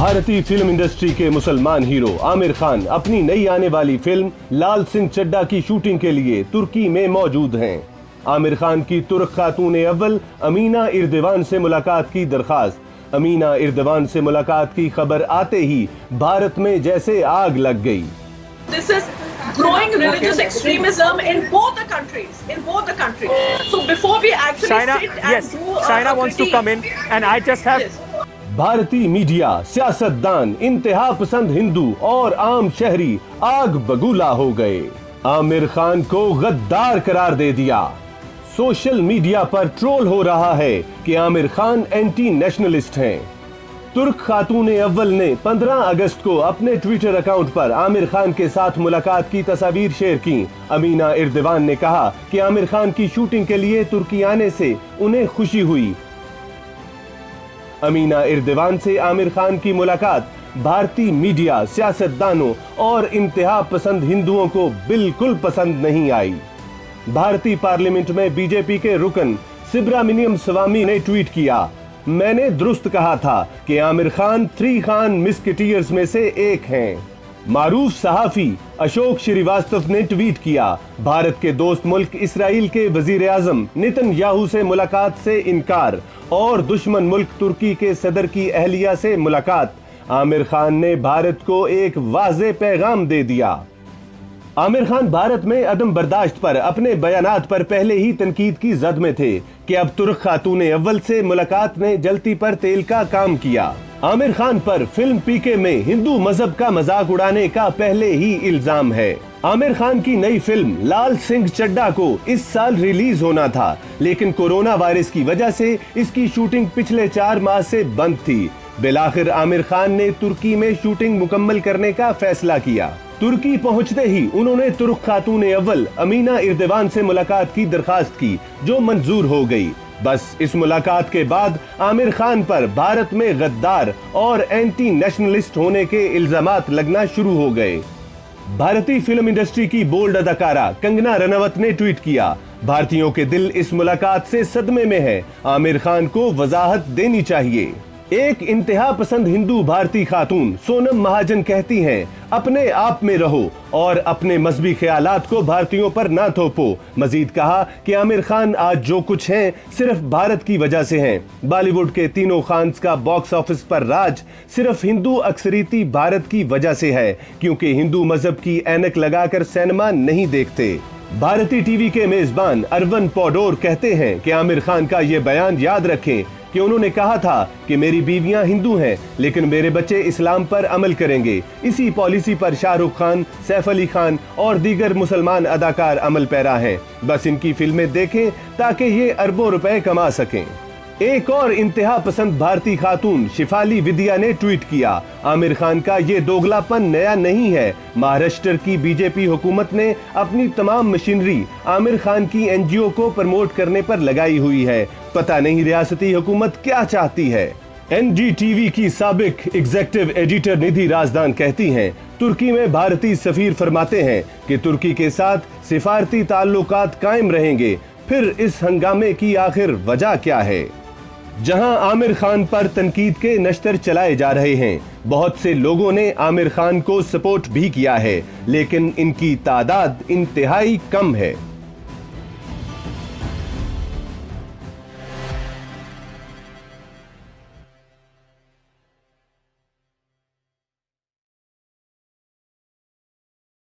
भारतीय film industry के मुसलमान हीरो आमिर खान अपनी नई आने वाली फिल्म लाल सिंह चड्ढा की शूटिंग के लिए तुर्की में मौजूद हैं। आमिर खान की तुर्क खातून अव्वल अमीना इर्देवान से मुलाकात की दरखास्त। अमीना इर्देवान से मुलाकात की खबर आते ही भारत में जैसे आग लग गई। Growing religious extremism in both the countries. So before we actually sit and do Shaina wants to come in, and I just have. भारतीय मीडिया, सियासतदान, इंतहा पसंद हिंदू और आम शहरी आग बगूला हो गए। आमिर खान को गद्दार करार दे दिया। सोशल मीडिया पर ट्रोल हो रहा है कि आमिर खान एंटी नेशनलिस्ट हैं। तुर्क खातून अव्वल ने 15 अगस्त को अपने ट्विटर अकाउंट पर आमिर खान के साथ मुलाकात की तस्वीर शेयर की। अमीना इर्देवान ने कहा कि आमिर खान की शूटिंग के लिए तुर्की आने से उन्हें खुशी हुई। अमीना इर्देवान से आमिर खान की मुलाकात भारतीय मीडिया, सियासतदानों और इंतहा पसंद हिंदुओं को बिल्कुल पसंद नहीं आई। भारतीय पार्लियामेंट में बीजेपी के रुकन सुब्रमण्यम स्वामी ने ट्वीट किया, मैंने दुरुस्त कहा था कि आमिर खान 3 खान मिस्केटियर्स में से एक हैं। मारूफ सहाफी अशोक श्रीवास्तव ने ट्वीट किया, भारत के दोस्त मुल्क इसराइल के वजीर आजम नेतन्याहू से मुलाकात से इनकार और दुश्मन मुल्क तुर्की के सदर की अहलिया से मुलाकात। आमिर खान ने भारत को एक वाज़े पैगाम दे दिया। आमिर खान भारत में अदम बर्दाश्त पर अपने बयानात पर पहले ही तनकीद की जद में थे कि अब तुर्क खातून अव्वल से मुलाकात ने जलती पर तेल का काम किया। आमिर खान पर फिल्म पीके में हिंदू मजहब का मजाक उड़ाने का पहले ही इल्जाम है। आमिर खान की नई फिल्म लाल सिंह चड्ढा को इस साल रिलीज होना था, लेकिन कोरोना वायरस की वजह से इसकी शूटिंग पिछले 4 माह से बंद थी। बिलाखिर आमिर खान ने तुर्की में शूटिंग मुकम्मल करने का फैसला किया। तुर्की पहुंचते ही उन्होंने तुर्क खातून अव्वल अमीना इर्देवान से मुलाकात की दरखास्त की, जो मंजूर हो गई। बस इस मुलाकात के बाद आमिर खान पर भारत में गद्दार और एंटी नेशनलिस्ट होने के इल्जामात लगना शुरू हो गए। भारतीय फिल्म इंडस्ट्री की बोल्ड अदाकारा कंगना रनौत ने ट्वीट किया, भारतीयों के दिल इस मुलाकात से सदमे में है, आमिर खान को वजाहत देनी चाहिए। एक इंतहा पसंद हिंदू भारतीय खातून सोनम महाजन कहती हैं, अपने आप में रहो और अपने मजहबी ख्यालात को भारतीयों पर ना थोपो। मजीद कहा कि आमिर खान आज जो कुछ हैं सिर्फ भारत की वजह से हैं। बॉलीवुड के तीनों खान्स का बॉक्स ऑफिस पर राज सिर्फ हिंदू अक्सरियती भारत की वजह से है, क्योंकि हिंदू मजहब की ऐनक लगाकर सिनेमा नहीं देखते। भारतीय टीवी के मेजबान अरवन पौडोर कहते हैं कि आमिर खान का ये बयान याद रखें कि उन्होंने कहा था कि मेरी बीवियां हिंदू हैं लेकिन मेरे बच्चे इस्लाम पर अमल करेंगे। इसी पॉलिसी पर शाहरुख खान, सैफ अली खान और दीगर मुसलमान अदाकार अमल पैरा हैं। बस इनकी फिल्में देखें ताकि ये अरबों रुपए कमा सकें। एक और इंतहा पसंद भारतीय खातून शिफाली विद्या ने ट्वीट किया, आमिर खान का ये दोगलापन नया नहीं है। महाराष्ट्र की बीजेपी हुकूमत ने अपनी तमाम मशीनरी आमिर खान की एनजीओ को प्रमोट करने पर लगाई हुई है। पता नहीं रियासती हुकूमत क्या चाहती है। एनडीटीवी की साबिक एग्जीक्यूटिव एडिटर निधि राजदान कहती हैं, तुर्की में भारतीय सफीर फरमाते हैं कि तुर्की के साथ सिफारती ताल्लुकात कायम रहेंगे। फिर इस हंगामे की आखिर वजह क्या है? जहां आमिर खान पर तनकीद के नश्तर चलाए जा रहे हैं, बहुत से लोगों ने आमिर खान को सपोर्ट भी किया है, लेकिन इनकी तादाद इंतहाई कम है।